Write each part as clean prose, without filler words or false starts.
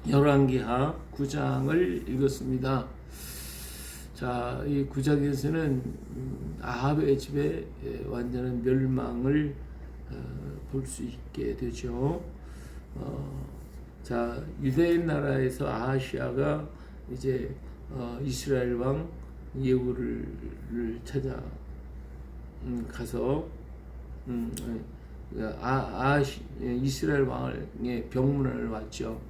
열왕기하 9장을 읽었습니다. 자, 이 9장에서는 아합의 집의 완전한 멸망을 볼 수 있게 되죠. 자, 유대 나라에서 아하시아가 이제 이스라엘 왕 예후를 찾아 가서 이스라엘 왕의 병문안을 왔죠.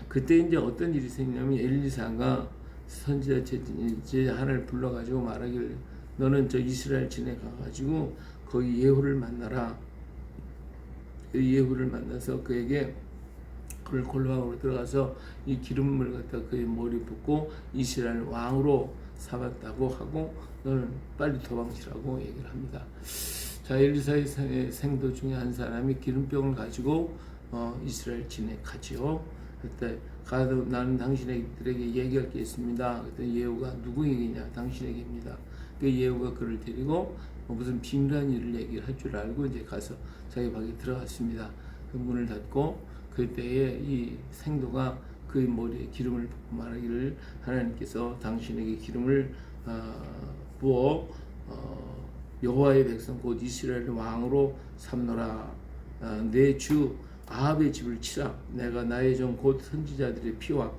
그때 이제 어떤 일이 생기냐면 엘리사가 선지자 제 하나를 불러가지고 말하기를 너는 저 이스라엘 진에 가가지고 거기 예후를 만나라. 그 예후를 만나서 그에게 그를 골방으로 들어가서 이 기름을 갖다 그의 머리 붓고 이스라엘 왕으로 삼았다고 하고 너는 빨리 도망치라고 얘기를 합니다. 자, 엘리사의 생도 중에 한 사람이 기름병을 가지고 이스라엘 진에 가지요. 그때 가도 나는 당신들에게 얘기할 게 있습니다. 그때 예후가 누구에게냐? 당신에게입니다. 그 예후가 그를 데리고 무슨 비밀한 일을 얘기를 할 줄 알고 이제 가서 자기 방에 들어갔습니다. 그 문을 닫고 그때에 이 생도가 그의 머리에 기름을 붓고 말하기를 하나님께서 당신에게 기름을 부어 여호와의 백성 곧 이스라엘 왕으로 삼노라. 내 주 아합의 집을 치라. 내가 나의 종 곧 선지자들의 피와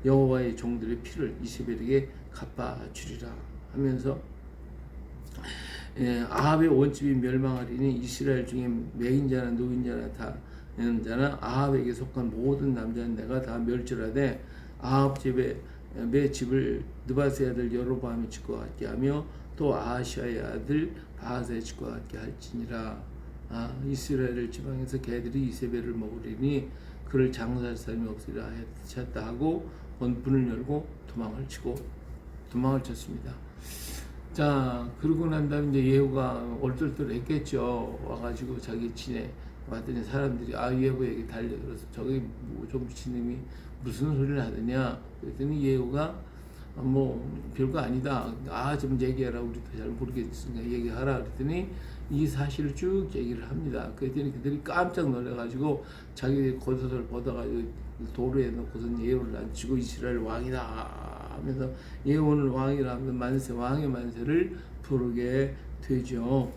여호와의 종들의 피를 이세벨에게 갚아주리라 하면서 아합의 원집이 멸망하리니 이스라엘 중에 매인자나 노인자나 다 자나 아합에게 속한 모든 남자는 내가 다 멸절하되 아합 집에 매 집을 느바스의 아들 여로보암이 짓고 같게 하며 또 아하시아의 아들 바하사의 짓고 같게 할지니라. 이스라엘 지방에서 개들이 이세벨을 먹으리니 그를 장사할 사람이 없으리라 하였다 하고 문을 열고 도망을 쳤습니다. 자, 그러고 난 다음에 이제 예후가 얼떨떨했겠죠. 와가지고 자기 진에 왔더니 사람들이 예후에게 달려들어서 저기 좀 미친놈이 무슨 소리를 하더냐. 그랬더니 예후가 별거 아니다. 좀 얘기해라. 우리도 잘 모르겠으니까 얘기하라. 그랬더니 이 사실을 쭉 얘기를 합니다. 그랬더니 그들이 깜짝 놀라가지고 자기들이 겉옷을 벗어가지고 도로에 놓고선 예후를 앉히고 이스라엘 왕이다 하면서 예후는 왕이라 하면서 왕의 만세를 부르게 되죠.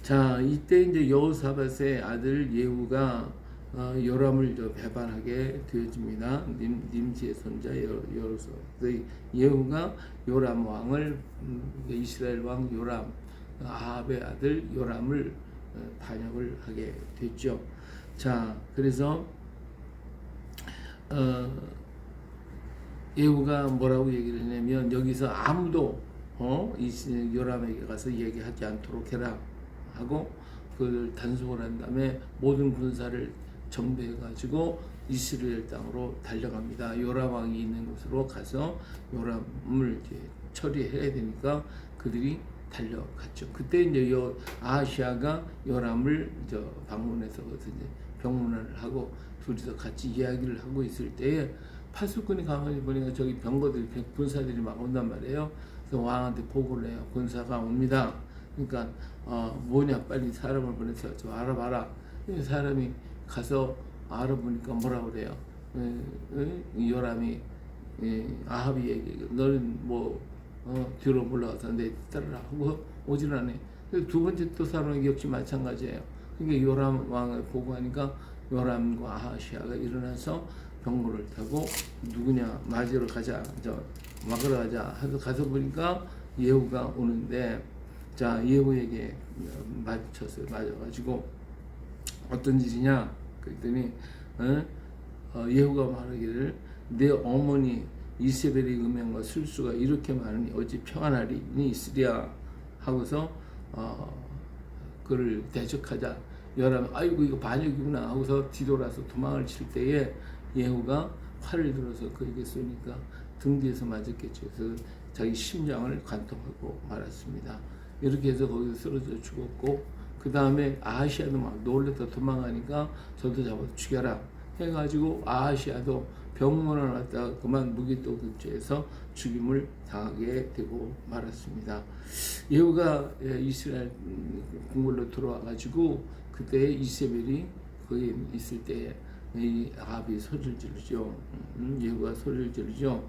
자, 이때 이제 여호사밧의 아들 예후가 요람을 배반하게 되어집니다. 님지의 손자 여로서 예후가 요람 왕을 이스라엘 왕 요람 아합의 아들 요람을 반역을 하게 됐죠. 자, 그래서 예후가 뭐라고 얘기를 했냐면 여기서 아무도 요람에게 가서 얘기하지 않도록 해라 하고 그걸 단속을 한 다음에 모든 군사를 정비해가지고 이스라엘 땅으로 달려갑니다. 요람 왕이 있는 곳으로 가서 요람을 이제 처리해야 되니까 그들이 달려갔죠. 그때 이제 아하시아가 요람을 방문해서 이제 병문안을 하고 둘이서 같이 이야기를 하고 있을 때에 파수꾼이 가만히 보니까 저기 병거들이 군사들이 막 온단 말이에요. 그래서 왕한테 보고를 해요. 군사가 옵니다. 그러니까 뭐냐 빨리 사람을 보내서 좀 알아봐라. 사람이 가서 알아보니까 뭐라 그래요? 요람이 아합이 얘기 너는 뒤로 올라가서 내 따르라 하고 오질 않네. 두 번째 또 사람이 역시 마찬가지예요. 그러니까 요람 왕을 보고하니까 요람과 아하시아가 일어나서 병거를 타고 누구냐 막으러 가자 가서 보니까 예후가 오는데 자 예후에게 맞아가지고 어떤 일이냐 그랬더니 예후가 말하기를 내 어머니 이세벨의 음행과 술수가 이렇게 많으니 어찌 평안할 일이 있으랴 하고서 그를 대적하자 요람이 아이고 이거 반역이구나 하고서 뒤돌아서 도망을 칠 때에 예후가 활을 들어서 그에게 쏘니까 등 뒤에서 맞았겠죠. 그래서 자기 심장을 관통하고 말았습니다. 이렇게 해서 거기서 쓰러져 죽었고 그 다음에 아하시아도 막 놀래서 도망가니까 저도 잡아서 죽여라 해가지고 아하시아도 병문안 왔다가 그만 무기토급죄에서 죽임을 당하게 되고 말았습니다. 예후가 이스라엘 궁궐로 들어와가지고 그때 이세벨이 거기 있을 때 이 아합이 소리를 지르죠. 예후가 소리를 지르죠.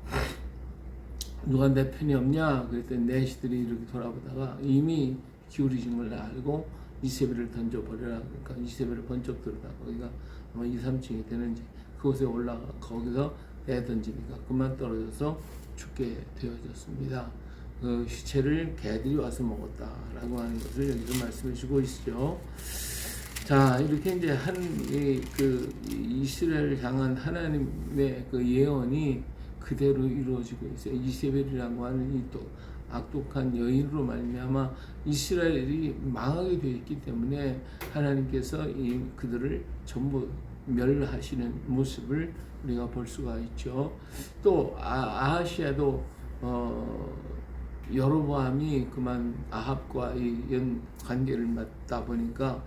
누가 내 편이 없냐? 그랬더니 내 시들이 이렇게 돌아보다가 이미 기울이진 걸 알고 이세벨을 던져버려라. 그러니까 이세벨을 번쩍 들었다. 거기가 아마 2, 3층이 되는지 그곳에 올라가 거기서 애 던지니까 그만 떨어져서 죽게 되어졌습니다. 그 시체를 개들이 와서 먹었다라고 하는 것을 여기서 말씀해 주고 있죠. 자, 이렇게 이제 그 이스라엘을 향한 하나님의 그 예언이 그대로 이루어지고 있어요. 이세벨이라고 하는 이 또 악독한 여인으로 말미암아 이스라엘이 망하게 되어 있기 때문에 하나님께서 그들을 전부 멸하시는 모습을 우리가 볼 수가 있죠. 또 아하시아도 여로보암이 그만 아합과 연 관계를 맺다 보니까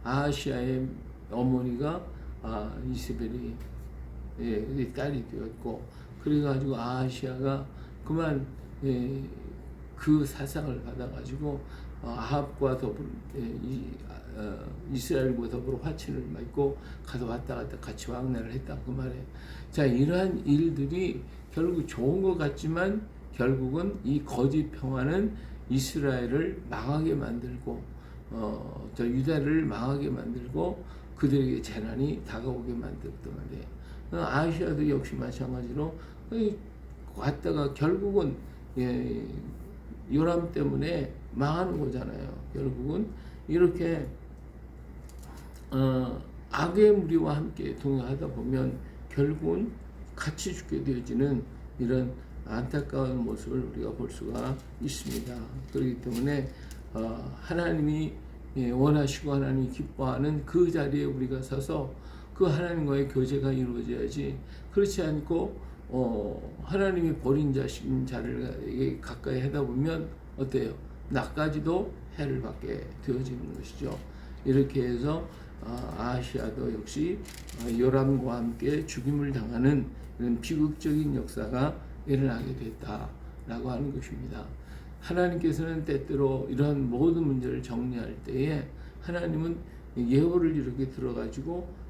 아하시아의 어머니가 이세벨이 딸이 되었고, 그래가지고 아하시아가 그만 그 사상을 받아가지고 아합과 더불어 이스라엘과 더불어 화친을 맺고 가서 왔다 갔다 같이 왕래를 했다 그 말이에요. 자, 이러한 일들이 결국 좋은 것 같지만 결국은 이 거짓 평화는 이스라엘을 망하게 만들고 저 유다를 망하게 만들고 그들에게 재난이 다가오게 만들었단 말이에요. 아시아도 역시 마찬가지로 왔다가 결국은 요람 때문에 망하는 거잖아요. 결국은 이렇게 악의 무리와 함께 동행하다 보면 결국은 같이 죽게 되어지는 이런 안타까운 모습을 우리가 볼 수가 있습니다. 그렇기 때문에 하나님이 원하시고 하나님이 기뻐하는 그 자리에 우리가 서서 그 하나님과의 교제가 이루어져야지, 그렇지 않고 하나님이 버린 자식인 자를 가까이 하다 보면 어때요? 나까지도 해를 받게 되어지는 것이죠. 이렇게 해서 아시아도 역시 요람과 함께 죽임을 당하는 이런 비극적인 역사가 일어나게 됐다라고 하는 것입니다. 하나님께서는 때때로 이런 모든 문제를 정리할 때에 하나님은 예호를 이렇게 들어가지고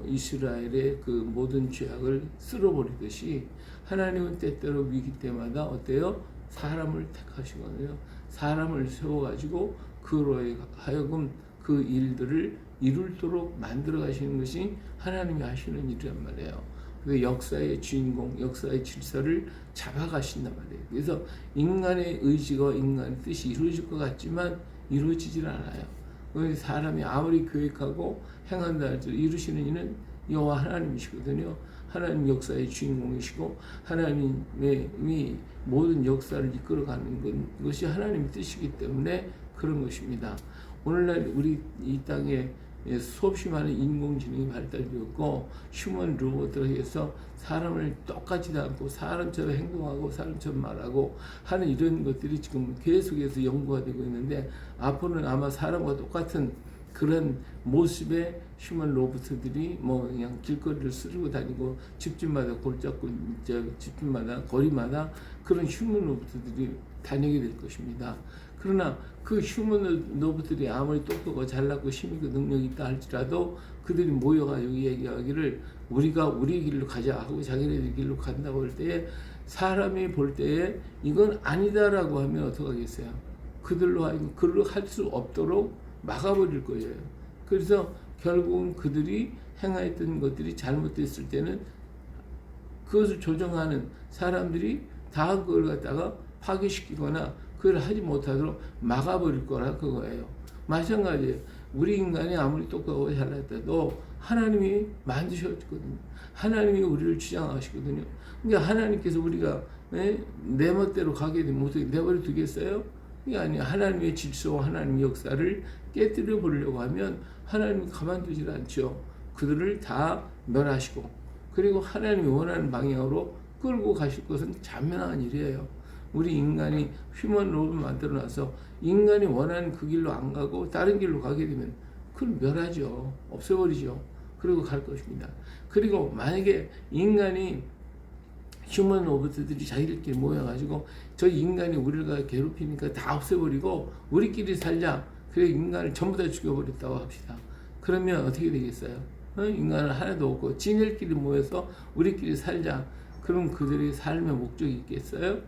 이스라엘의 그 모든 죄악을 쓸어버리듯이 하나님은 때때로 위기 때마다 어때요? 사람을 택하시거든요. 사람을 세워가지고 그로 하여금 그 일들을 이룰도록 만들어 가시는 것이 하나님이 하시는 일이란 말이에요. 그 역사의 주인공, 역사의 질서를 잡아가신단 말이에요. 그래서 인간의 의지가 인간의 뜻이 이루어질 것 같지만 이루어지질 않아요. 사람이 아무리 계획하고 행한다 할지라도 이루시는 이는 여호와 하나님이시거든요. 하나님 역사의 주인공이시고 하나님이 모든 역사를 이끌어가는 것이 하나님의 뜻이기 때문에 그런 것입니다. 오늘날 우리 이 땅에 수없이 많은 인공지능이 발달되었고 휴먼 로봇을 해서 사람을 똑같지도 않고 사람처럼 행동하고 사람처럼 말하고 하는 이런 것들이 지금 계속해서 연구가 되고 있는데, 앞으로는 아마 사람과 똑같은 그런 모습의 휴먼 로봇들이 뭐 그냥 길거리를 쓸고 다니고 집집마다 골잡고 집집마다 거리마다 그런 휴먼 로봇들이 다니게 될 것입니다. 그러나 그 휴먼 로봇들이 아무리 똑똑하고 잘나고 힘있고 능력이 있다 할지라도 그들이 모여가지고 얘기하기를 우리가 우리 길로 가자 하고 자기네들 길로 간다고 할 때에 사람이 볼 때에 이건 아니다라고 하면 어떡하겠어요? 그들로 하여금 그를 할 수 없도록 막아버릴 거예요. 그래서 결국은 그들이 행하였던 것들이 잘못됐을 때는 그것을 조정하는 사람들이 다 그걸 갖다가 파괴시키거나 그걸 하지 못하도록 막아버릴 거라 그거예요. 마찬가지예요. 우리 인간이 아무리 똑똑하고 잘났다도 하나님이 만드셨거든요. 하나님이 우리를 주장하시거든요. 그러니까 하나님께서 우리가 내 멋대로 가게 되면 어떻게 내버려 두겠어요? 이게 아니에요. 하나님의 질서와 하나님의 역사를 깨뜨려 보려고 하면 하나님이 가만두질 않죠. 그들을 다 멸하시고 그리고 하나님이 원하는 방향으로 끌고 가실 것은 자명한 일이에요. 우리 인간이 휴먼 로봇 만들어놔서 인간이 원하는 그 길로 안 가고 다른 길로 가게 되면 그걸 멸하죠. 없애버리죠. 그리고 갈 것입니다. 그리고 만약에 인간이 휴먼 로봇들이 자기들끼리 모여가지고 저 인간이 우리를 괴롭히니까 다 없애버리고 우리끼리 살자. 그래 인간을 전부 다 죽여버렸다고 합시다. 그러면 어떻게 되겠어요? 인간은 하나도 없고 지네끼리 모여서 우리끼리 살자. 그럼 그들의 삶의 목적이 있겠어요?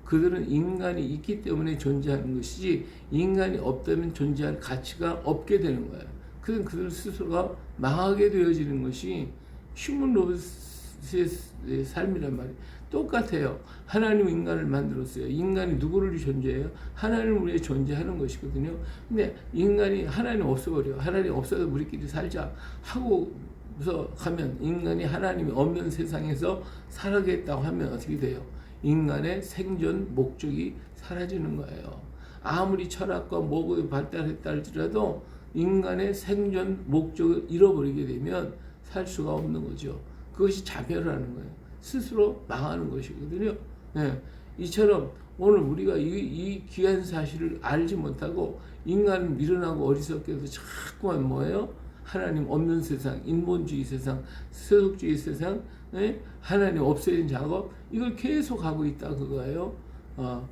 그들은 인간이 있기 때문에 존재하는 것이지 인간이 없다면 존재할 가치가 없게 되는 거예요. 그들 스스로가 망하게 되어지는 것이 휴먼 로봇의 삶이란 말이에요. 똑같아요. 하나님 인간을 만들었어요. 인간이 누구를 존재해요? 하나님을 위해 존재하는 것이거든요. 근데 인간이 하나님 없어버려. 하나님 없어도 우리끼리 살자 하고서 가면 인간이 하나님이 없는 세상에서 살아가겠다고 하면 어떻게 돼요? 인간의 생존 목적이 사라지는 거예요. 아무리 철학과 뭐가 발달했다 할지라도 인간의 생존 목적을 잃어버리게 되면 살 수가 없는 거죠. 그것이 자멸하는 거예요. 스스로 망하는 것이거든요. 네. 이처럼 오늘 우리가 이 귀한 사실을 알지 못하고 인간은 미련하고 어리석게도 자꾸만 뭐예요? 하나님 없는 세상, 인본주의 세상, 세속주의 세상, 네? 하나님 없애는 작업 이걸 계속 하고 있다 그거예요.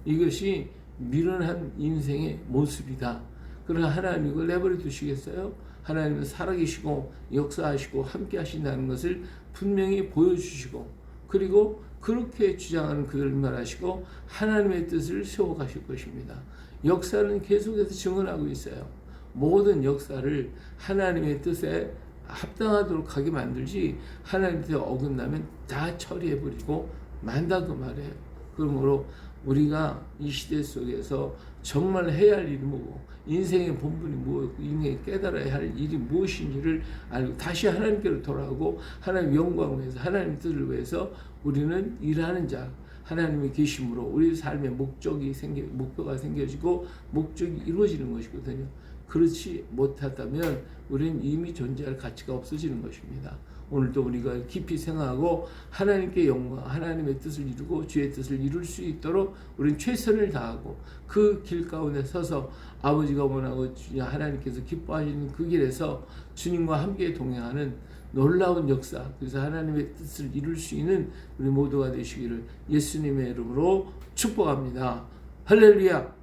이것이 미련한 인생의 모습이다. 그러나 하나님 이걸 내버려 두시겠어요? 하나님은 살아계시고 역사하시고 함께 하신다는 것을 분명히 보여주시고 그리고 그렇게 주장하는 그들을 말하시고 하나님의 뜻을 세워가실 것입니다. 역사는 계속해서 증언하고 있어요. 모든 역사를 하나님의 뜻에 합당하도록 하게 만들지 하나님의 뜻에 어긋나면 다 처리해버리고 만다 그 말이에요. 그러므로 우리가 이 시대 속에서 정말 해야 할 일이 뭐고 인생의 본분이 무엇이고 인생이 깨달아야 할 일이 무엇인지를 알고 다시 하나님께로 돌아오고 하나님 영광을 위해서 하나님 뜻을 위해서 우리는 일하는 자 하나님의 계심으로 우리 삶의 목표가 생겨지고 목적이 이루어지는 것이거든요. 그렇지 못하다면 우리는 이미 존재할 가치가 없어지는 것입니다. 오늘도 우리가 깊이 생각하고 하나님께 영광, 하나님의 뜻을 이루고 주의 뜻을 이룰 수 있도록 우리는 최선을 다하고 그 길 가운데 서서 아버지가 원하고 하나님께서 기뻐하시는 그 길에서 주님과 함께 동행하는 놀라운 역사, 그래서 하나님의 뜻을 이룰 수 있는 우리 모두가 되시기를 예수님의 이름으로 축복합니다. 할렐루야!